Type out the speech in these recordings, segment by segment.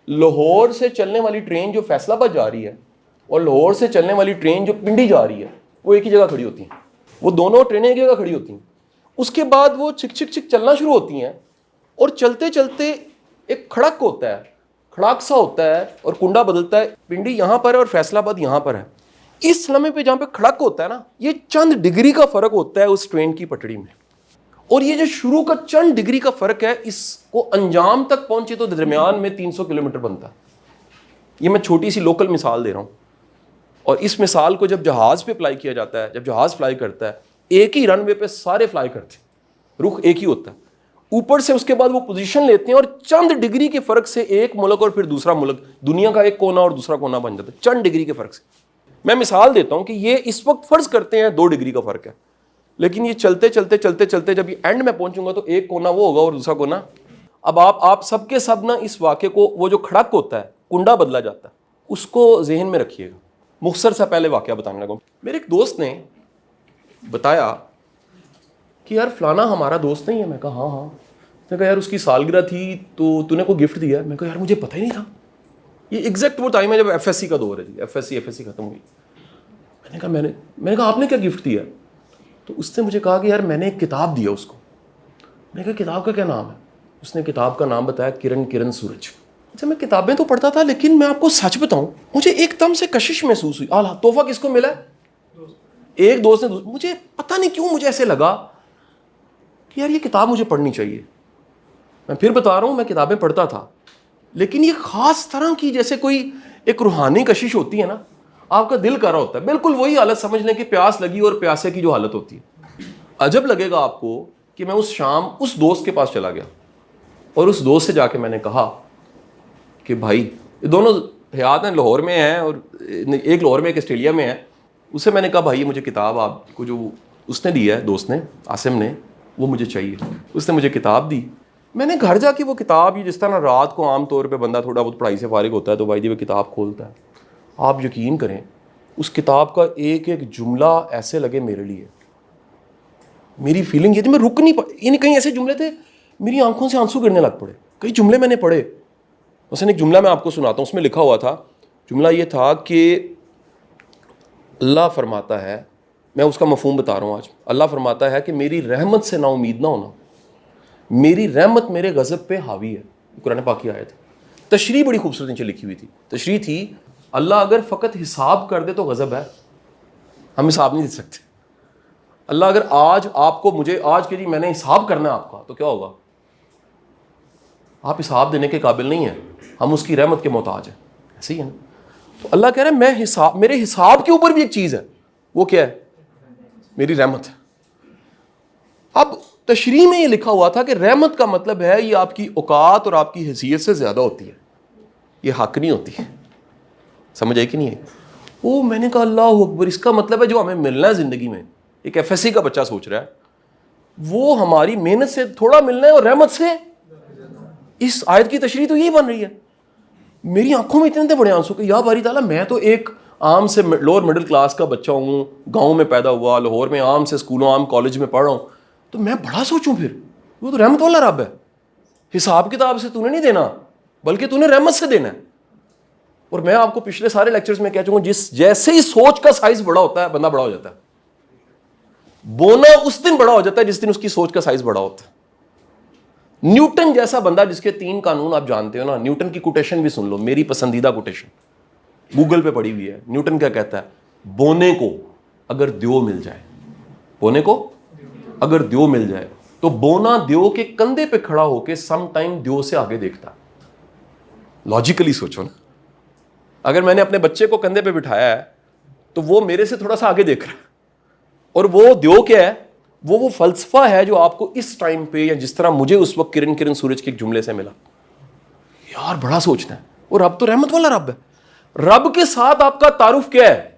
لاہور سے چلنے والی ٹرین جو فیصل آباد جا رہی ہے اور لاہور سے چلنے والی ٹرین جو پنڈی جا رہی ہے وہ ایک ہی جگہ کھڑی ہوتی ہیں. وہ دونوں ٹرینیں ایک جگہ کھڑی ہوتی ہیں. اس کے بعد وہ چک چک چک چلنا شروع ہوتی ہیں اور چلتے چلتے ایک کھڑک ہوتا ہے, کھڑاک سا ہوتا ہے اور کنڈا بدلتا ہے. پنڈی یہاں پر ہے اور فیصل آباد یہاں پر ہے. اس لمحے پہ جہاں پہ کھڑک ہوتا ہے نا, یہ چند ڈگری کا فرق ہوتا ہے اس ٹرین کی پٹڑی میں. اور یہ جو شروع کا چند ڈگری کا فرق ہے, اس کو انجام تک پہنچے تو درمیان میں 300 کلومیٹر بنتا ہے. یہ میں چھوٹی سی لوکل مثال دے رہا ہوں. اور اس مثال کو جب جہاز پہ اپلائی کیا جاتا ہے, جب جہاز فلائی کرتا ہے, ایک ہی رن وے پہ سارے فلائی کرتے ہیں, رخ ایک ہی ہوتا ہے. اوپر سے اس کے بعد وہ پوزیشن لیتے ہیں اور چند ڈگری کے فرق سے ایک ملک اور پھر دوسرا ملک, دنیا کا ایک کونا اور دوسرا کونا بن جاتا ہے چند ڈگری کے فرق سے. میں مثال دیتا ہوں کہ یہ اس وقت فرض کرتے ہیں 2 ڈگری کا فرق ہے, لیکن یہ چلتے چلتے چلتے چلتے جب یہ اینڈ میں پہنچوں گا تو ایک کونا وہ ہوگا اور دوسرا کونا. اب آپ سب کے سب نا اس واقعے کو, وہ جو کھڑک ہوتا ہے, کنڈا بدلا جاتا ہے, اس کو ذہن میں رکھیے گا. مختصر سا پہلے واقعہ بتانے لگا. میرے ایک دوست نے بتایا کہ یار فلانا ہمارا دوست نہیں ہے. میں کہا ہاں ہاں. اس نے کہا یار اس کی سالگرہ تھی تو نے کوئی گفٹ دیا ہے. میں کہا یار مجھے پتہ ہی نہیں تھا. یہ ایگزیکٹ وہ ٹائم ہے جب ایف ایس سی کا دور ہے جی, ایف ایس سی ختم ہوئی. میں نے کہا آپ نے کیا گفٹ دیا؟ تو اس نے مجھے کہا کہ یار میں نے ایک کتاب دیا اس کو. میں نے کہا کتاب کا کیا نام ہے؟ اس نے کتاب کا نام بتایا کرن سورج. اچھا میں کتابیں تو پڑھتا تھا, لیکن میں آپ کو سچ بتاؤں مجھے ایک دم سے کشش محسوس ہوئی. اعلیٰ تحفہ کس کو ملا ہے؟ ایک دوست نے. مجھے پتہ نہیں کیوں مجھے ایسے لگا کہ یار یہ کتاب مجھے پڑھنی چاہیے. میں پھر بتا رہا ہوں میں کتابیں پڑھتا تھا, لیکن یہ خاص طرح کی جیسے کوئی ایک روحانی کشش ہوتی ہے نا, آپ کا دل کر رہا ہوتا ہے. بالکل وہی حالت سمجھ لیں کہ پیاس لگی اور پیاسے کی جو حالت ہوتی ہے. عجب لگے گا آپ کو کہ میں اس شام اس دوست کے پاس چلا گیا اور اس دوست سے جا کے میں نے کہا کہ بھائی, یہ دونوں حیات ہیں, لاہور میں ہیں اور ایک لاہور میں ایک آسٹریلیا میں ہے. اسے میں نے کہا بھائی مجھے کتاب آپ کو جو اس نے دی ہے, دوست نے, عاصم نے, وہ مجھے چاہیے. اس نے مجھے کتاب دی. میں نے گھر جا کے وہ کتاب, یہ جس طرح رات کو عام طور پہ بندہ تھوڑا بہت پڑھائی سے فارغ ہوتا ہے تو بھائی جی وہ کتاب کھولتا ہے. آپ یقین کریں اس کتاب کا ایک ایک جملہ ایسے لگے میرے لیے. میری فیلنگ یہ تھی میں رک نہیں پا, یعنی کہیں ایسے جملے تھے میری آنکھوں سے آنسو گرنے لگ پڑے. کئی جملے میں نے پڑھے. مثلا ایک جملہ میں آپ کو سناتا ہوں, اس میں لکھا ہوا تھا, جملہ یہ تھا کہ اللہ فرماتا ہے, میں اس کا مفہوم بتا رہا ہوں آج. اللہ فرماتا ہے کہ میری رحمت سے نا امید نہ ہونا, میری رحمت میرے غضب پہ حاوی ہے. قرآن پاک کی آیت ہے. تشریح بڑی خوبصورت نیچے لکھی ہوئی تھی. تشریح تھی اللہ اگر فقط حساب کر دے تو غضب ہے, ہم حساب نہیں دے سکتے. اللہ اگر آج آپ کو مجھے آج کے جی میں نے حساب کرنا ہے آپ کا, تو کیا ہوگا؟ آپ حساب دینے کے قابل نہیں ہیں, ہم اس کی رحمت کے محتاج ہیں. ایسے ہی ہے نا. تو اللہ کہہ رہا ہے میں حساب, میرے حساب کے اوپر بھی ایک چیز ہے, وہ کیا ہے؟ میری رحمت ہے. اب تشریح میں یہ لکھا ہوا تھا کہ رحمت کا مطلب ہے یہ آپ کی اوقات اور آپ کی حیثیت سے زیادہ ہوتی ہے, یہ حق نہیں ہوتی ہے. سمجھ آئی کہ نہیں ہے؟ وہ میں نے کہا اللہ اکبر, اس کا مطلب ہے جو ہمیں ملنا ہے زندگی میں, ایک ایف ایس سی کا بچہ سوچ رہا ہے, وہ ہماری محنت سے تھوڑا ملنا ہے اور رحمت سے. اس آیت کی تشریح تو یہی بن رہی ہے. میری آنکھوں میں اتنے بڑے آنسو کہ یا باری تعالیٰ, میں تو ایک عام سے لوور مڈل کلاس کا بچہ ہوں, گاؤں میں پیدا ہوا, لاہور میں عام سے اسکولوں عام کالج میں پڑھ رہا ہوں, تو میں بڑا سوچوں پھر وہ تو رحمت والا رب ہے. حساب کتاب سے تو نے نہیں دینا, بلکہ تو نے رحمت سے دینا ہے. اور میں آپ کو پچھلے سارے لیکچرز میں کہہ چکا ہوں, جیسے ہی سوچ کا سائز بڑا ہوتا ہے بندہ بڑا ہو جاتا ہے. بونا اس دن بڑا ہو جاتا ہے جس دن اس کی سوچ کا سائز بڑا ہوتا ہے. نیوٹن جیسا بندہ جس کے 3 قانون آپ جانتے ہو نا, نیوٹن کی کوٹیشن بھی سن لو, میری پسندیدہ کوٹیشن, گوگل پہ پڑی ہوئی ہے. نیوٹن کیا کہتا ہے؟ بونے کو اگر دیو مل جائے, بونے کو اگر دیو مل جائے تو بونا دیو کے کندھے پہ کھڑا ہو کے سم ٹائم دیو سے آگے دیکھتا ہے. لاجیکلی سوچو نا, اگر میں نے اپنے بچے کو کندھے پہ بٹھایا ہے تو وہ میرے سے تھوڑا سا آگے دیکھ رہا ہے, اور وہ دیو کیا ہے؟ وہ فلسفہ ہے جو آپ کو اس ٹائم پہ, یا جس طرح مجھے اس وقت کرن سورج کے ایک جملے سے ملا. یار بڑا سوچنا ہے. اور رب تو رحمت والا رب ہے. رب کے ساتھ آپ کا تعارف کیا ہے؟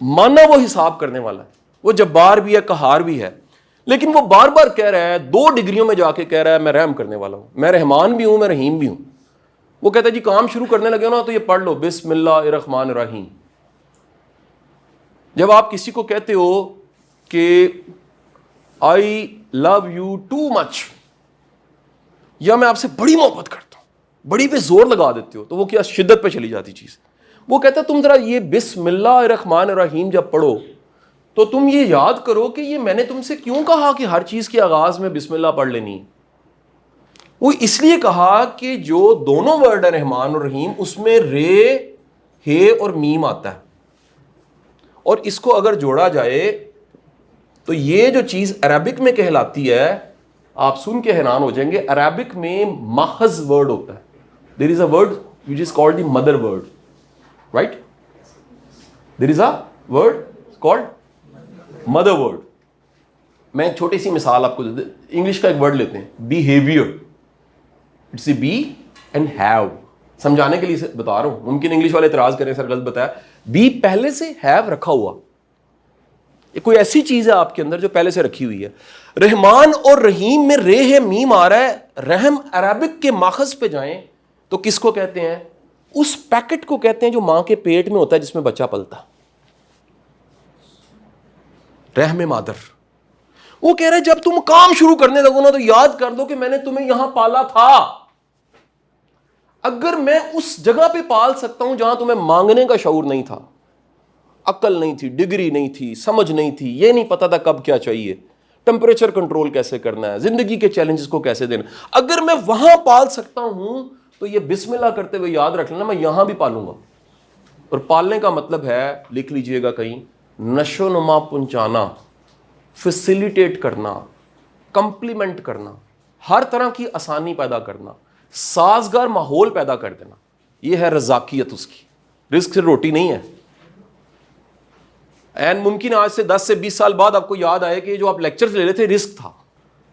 مانا وہ حساب کرنے والا ہے, وہ جبار بھی ہے, قہار بھی ہے, لیکن وہ بار بار کہہ رہا ہے 2 ڈگریوں میں جا کے کہہ رہا ہے میں رحم کرنے والا ہوں, میں رحمان بھی ہوں, میں رحیم بھی ہوں. وہ کہتا ہے جی کام شروع کرنے لگے ہو نا تو یہ پڑھ لو بسم اللہ الرحمن الرحیم. جب آپ کسی کو کہتے ہو کہ آئی لو یو ٹو مچ, یا میں آپ سے بڑی محبت کرتا ہوں, بڑی پہ زور لگا دیتے ہو تو وہ کیا شدت پہ چلی جاتی چیز. وہ کہتا ہے تم ذرا یہ بسم اللہ الرحمن الرحیم جب پڑھو تو تم یہ یاد کرو کہ یہ میں نے تم سے کیوں کہا کہ ہر چیز کے آغاز میں بسم اللہ پڑھ لینی. وہ اس لیے کہا کہ جو دونوں ورڈ ہے رحمان اور رحیم اس میں رے ہے اور میم آتا ہے, اور اس کو اگر جوڑا جائے تو یہ جو چیز عربک میں کہلاتی ہے, آپ سن کے حیران ہو جائیں گے, عربک میں محض ورڈ ہوتا ہے. There is a word which is called the mother word, right, there is a word called mother word. میں ایک چھوٹی سی مثال آپ کو دے, انگلش کا ایک ورڈ لیتے ہیں behaviour, it's A B and have, سمجھانے کے لیے بتا رہا ہوں, ممکن انگلش والے اعتراض کریں سر غلط بتایا, بی پہلے سے ہیو رکھا ہوا, یہ کوئی ایسی چیز ہے آپ کے اندر جو پہلے سے رکھی ہوئی ہے. رحمان اور رحیم میں رے ہے میم آ رہا ہے, رحم عربک کے ماخذ پہ جائیں تو کس کو کہتے ہیں؟ اس پیکٹ کو کہتے ہیں جو ماں کے پیٹ میں ہوتا ہے جس میں بچہ پلتا, رحم مادر. وہ کہہ رہے جب تم کام شروع کرنے لگو نا تو یاد کر دو کہ میں نے تمہیں یہاں پالا تھا. اگر میں اس جگہ پہ پال سکتا ہوں جہاں تمہیں مانگنے کا شعور نہیں تھا, عقل نہیں تھی, ڈگری نہیں تھی, سمجھ نہیں تھی, یہ نہیں پتا تھا کب کیا چاہیے, ٹمپریچر کنٹرول کیسے کرنا ہے, زندگی کے چیلنجز کو کیسے دینا, اگر میں وہاں پال سکتا ہوں تو یہ بسم اللہ کرتے ہوئے یاد رکھ لینا میں یہاں بھی پالوں گا. اور پالنے کا مطلب ہے, لکھ لیجئے گا کہیں, نشو نما پہنچانا, فیسیلیٹیٹ کرنا, کمپلیمنٹ کرنا, ہر طرح کی آسانی پیدا کرنا, سازگار ماحول پیدا کر دینا. یہ ہے رزاقیت اس کی. رزق صرف روٹی نہیں ہے. این ممکن آج سے 10 سے 20 سال بعد آپ کو یاد آئے کہ جو آپ لیکچرز لے رہے تھے رزق تھا,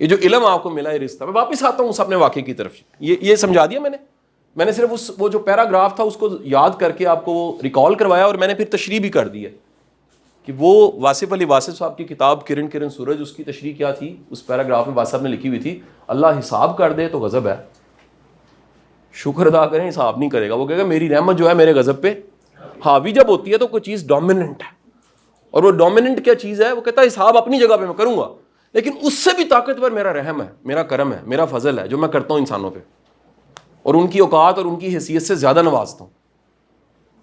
یہ جو علم آپ کو ملا ہے رزق تھا. میں واپس آتا ہوں اس اپنے واقعے کی طرف. یہ سمجھا دیا میں نے صرف وہ جو پیراگراف تھا اس کو یاد کر کے آپ کو وہ ریکال کروایا, اور میں نے پھر تشریح بھی کر دی ہے کہ وہ واصف علی واصف صاحب کی کتاب کرن کرن سورج, اس کی تشریح کیا تھی, اس پیراگراف میں واصف صاحب نے لکھی ہوئی تھی, اللہ حساب کر دے تو غضب ہے, شکر ادا کریں حساب نہیں کرے گا. وہ کہے گا میری رحمت جو ہے میرے غضب پہ حاوی جب ہوتی ہے تو کوئی چیز ڈومیننٹ ہے, اور وہ ڈومیننٹ کیا چیز ہے؟ وہ کہتا ہے حساب اپنی جگہ پہ میں کروں گا, لیکن اس سے بھی طاقتور میرا رحم ہے, میرا کرم ہے, میرا فضل ہے جو میں کرتا ہوں انسانوں پہ, اور ان کی اوقات اور ان کی حیثیت سے زیادہ نوازتا ہوں.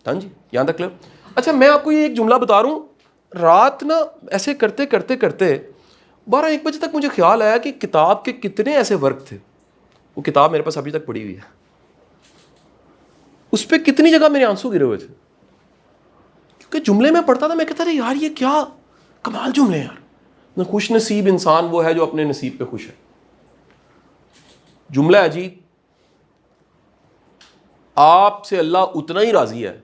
ہاں جی, یہاں تک کلیئر. اچھا میں آپ کو یہ ایک جملہ بتا رہا ہوں, رات نا ایسے کرتے کرتے کرتے 12-1 بجے تک مجھے خیال آیا کہ کتاب کے کتنے ایسے ورک تھے. وہ کتاب میرے پاس ابھی تک پڑی ہوئی ہے, اس پہ کتنی جگہ میرے آنسو گرے ہوئے تھے, کیونکہ جملے میں پڑھتا تھا, میں کہتا تھا یار یہ کیا کمال جملے ہیں یار. خوش نصیب انسان وہ ہے جو اپنے نصیب پہ خوش ہے. جملہ ہے جی, آپ سے اللہ اتنا ہی راضی ہے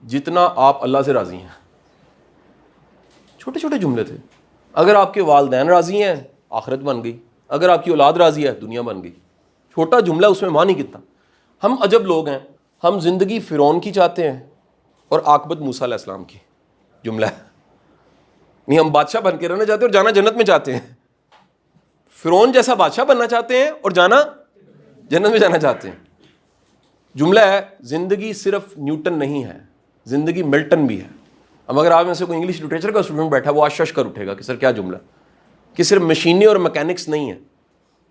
جتنا آپ اللہ سے راضی ہیں. چھوٹے چھوٹے جملے تھے. اگر آپ کے والدین راضی ہیں آخرت بن گئی, اگر آپ کی اولاد راضی ہے دنیا بن گئی. چھوٹا جملہ, اس میں معنی کتنا. ہم عجب لوگ ہیں, ہم زندگی فرعون کی چاہتے ہیں اور عاقبت موسیٰ علیہ السلام کی. جملہ ہے نہیں, ہم بادشاہ بن کے رہنا چاہتے ہیں اور جانا جنت میں چاہتے ہیں. فرعون جیسا بادشاہ بننا چاہتے ہیں اور جانا جنت میں جانا چاہتے ہیں. جملہ ہے زندگی صرف نیوٹن نہیں ہے, زندگی ملٹن بھی ہے. اب اگر آپ میں سے کوئی انگلش لٹریچر کا اسٹوڈنٹ بیٹھا وہ آج شش کر اٹھے گا کہ سر کیا جملہ, کہ صرف مشینیں اور میکینکس نہیں ہے.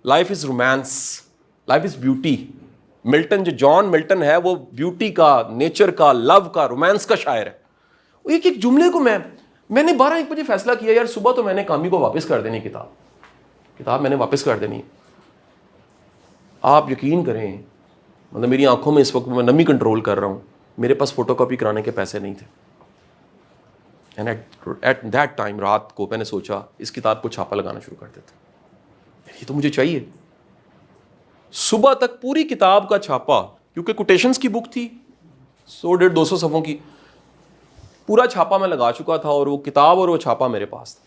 Life is romance, life is beauty. Milton, جو جان ملٹن ہے وہ بیوٹی کا, نیچر کا, لو کا, رومانس کا شاعر ہے. ایک ایک جملے کو میں نے 12-1 بجے فیصلہ کیا یار صبح تو میں نے کامی کو واپس کر دینی, کتاب میں نے واپس کر دینی. آپ یقین کریں, مطلب میری آنکھوں میں اس وقت میں نمی کنٹرول کر رہا ہوں, میرے پاس فوٹو کاپی کرانے کے پیسے نہیں تھے. اینڈ ایٹ دیٹ ٹائم رات کو میں نے سوچا اس کتاب کو چھاپا لگانا شروع کر دیتا, یہ تو مجھے چاہیے. صبح تک پوری کتاب کا چھاپا, کیونکہ کوٹیشنز کی بک تھی 100-150-200 صفحوں کی, پورا چھاپا میں لگا چکا تھا, اور وہ کتاب اور وہ چھاپا میرے پاس تھا.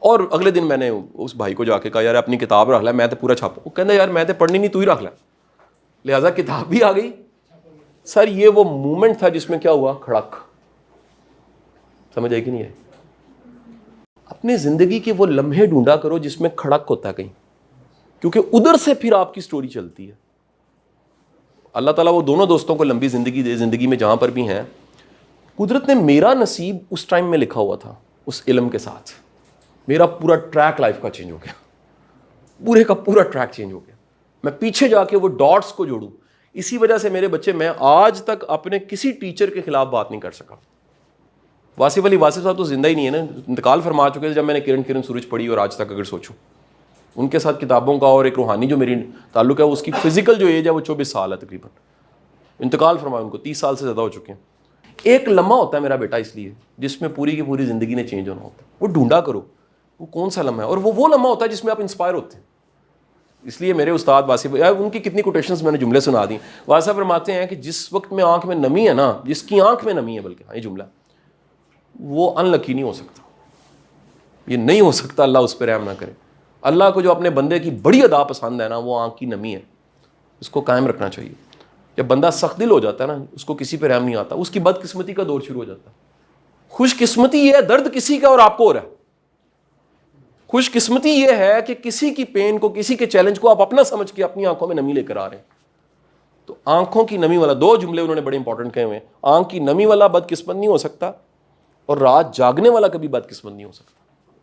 اور اگلے دن میں نے اس بھائی کو جا کے کہا یار اپنی کتاب رکھ لے, میں تو پورا چھاپا. وہ کہنا یار میں تو پڑھنی نہیں, تو ہی رکھ لے. لہٰذا کتاب بھی آ گئی. سر یہ وہ مومنٹ تھا جس میں کیا ہوا, کھڑک. سمجھ آئی کہ نہیں ہے؟ اپنی زندگی کے وہ لمحے ڈھونڈا کرو جس میں کھڑک ہوتا ہے کہیں, کیونکہ ادھر سے پھر آپ کی سٹوری چلتی ہے. اللہ تعالیٰ وہ دونوں دوستوں کو لمبی زندگی دے, زندگی میں جہاں پر بھی ہیں. قدرت نے میرا نصیب اس ٹائم میں لکھا ہوا تھا, اس علم کے ساتھ میرا پورا ٹریک لائف کا چینج ہو گیا, پورے کا پورا ٹریک چینج ہو گیا. میں پیچھے جا کے وہ ڈاٹس کو جوڑوں, اسی وجہ سے میرے بچے, میں آج تک اپنے کسی ٹیچر کے خلاف بات نہیں کر سکا. واصف علی واصف صاحب تو زندہ ہی نہیں ہے نا, انتقال فرما چکے تھے جب میں نے کرن سورج پڑھی, اور آج تک اگر سوچوں ان کے ساتھ کتابوں کا اور ایک روحانی جو میری تعلق ہے, اس کی فزیکل جو ایج ہے وہ 24 سال ہے تقریباً. انتقال فرمایا, ان کو 30 سال سے زیادہ ہو چکے ہیں. ایک لمحہ ہوتا ہے میرا بیٹا اس لیے جس میں پوری کی پوری زندگی نے چینج ہونا ہوتا ہے. وہ ڈھونڈا کرو وہ کون سا لمحہ ہے, اور وہ لمحہ ہوتا ہے جس میں آپ انسپائر ہوتے ہیں. اس لیے میرے استاد واصف, ان کی کتنی کوٹیشنز میں نے جملے سنا دی. واصف فرماتے ہیں کہ جس وقت میں آنکھ میں نمی ہے نا, جس کی آنکھ میں نمی ہے, بلکہ یہ جملہ, وہ ان لکی نہیں ہو سکتا. یہ نہیں ہو سکتا, اللہ اس پہ رحم نہ کرے. اللہ کو جو اپنے بندے کی بڑی ادا پسند ہے نا, وہ آنکھ کی نمی ہے, اس کو قائم رکھنا چاہیے. جب بندہ سخت دل ہو جاتا ہے نا, اس کو کسی پہ رحم نہیں آتا, اس کی بدقسمتی کا دور شروع ہو جاتا ہے. خوش قسمتی یہ ہے درد کسی کا اور آپ کو ہو رہا ہے. خوش قسمتی یہ ہے کہ کسی کی پین کو, کسی کے چیلنج کو آپ اپنا سمجھ کے اپنی آنکھوں میں نمی لے کر آ رہے ہیں. تو آنکھوں کی نمی والا, 2 جملے انہوں نے بڑے انپورٹنٹ کہے ہوئے ہیں. آنکھ کی نمی والا بدقسمت نہیں ہو سکتا, اور رات جاگنے والا کبھی بدقسمت نہیں ہو سکتا.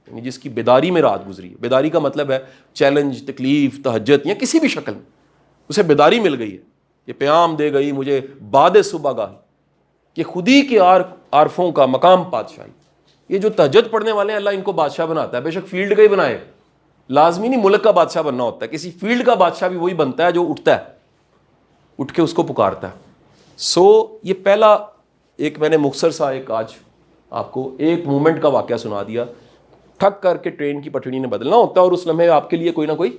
یعنی جس کی بیداری میں رات گزری ہے. بیداری کا مطلب ہے چیلنج, تکلیف, تہجد یا کسی بھی شکل میں اسے بیداری مل گئی ہے. یہ پیام دے گئی مجھے بعد صبح گاہی کہ خودی کے عارفوں کا مقام پادشاہی. یہ جو تہجد پڑھنے والے ہیں, اللہ ان کو بادشاہ بناتا ہے. بے شک فیلڈ کا ہی بنائے, لازمی نہیں ملک کا بادشاہ بننا ہوتا ہے. کسی فیلڈ کا بادشاہ بھی وہی بنتا ہے جو اٹھتا ہے, اٹھ کے اس کو پکارتا ہے. یہ پہلا ایک میں نے مختصر سا ایک آج آپ کو ایک مومنٹ کا واقعہ سنا دیا. ٹھک کر کے ٹرین کی پٹڑی نے بدلنا ہوتا ہے, اور اس لمحے آپ کے لیے کوئی نہ کوئی